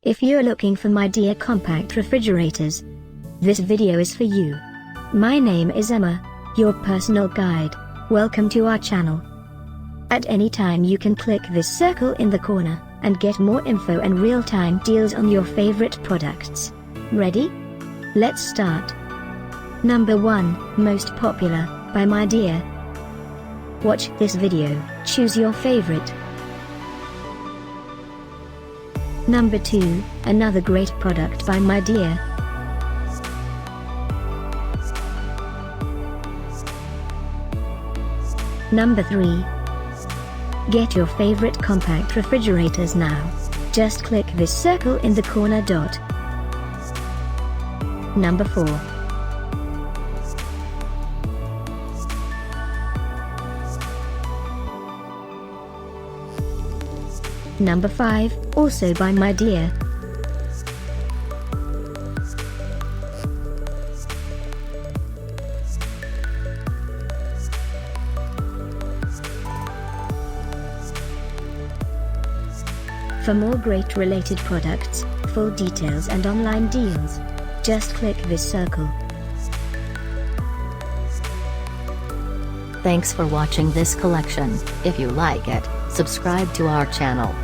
If you're looking for Midea compact refrigerators, this video is for you. My name is Emma, your personal guide. Welcome to our channel. At any time you can click this circle in the corner, and get more info and real-time deals on your favorite products. Ready? Let's start. Number 1, Most Popular, by Midea. Watch this video, choose your favorite. Number 2, another great product by Midea. Number 3. Get your favorite compact refrigerators now. Just click this circle in the corner dot. Number 4. Number 5, also by Midea. For more great related products, full details and online deals, just click this circle. Thanks for watching this collection. If you like it, subscribe to our channel.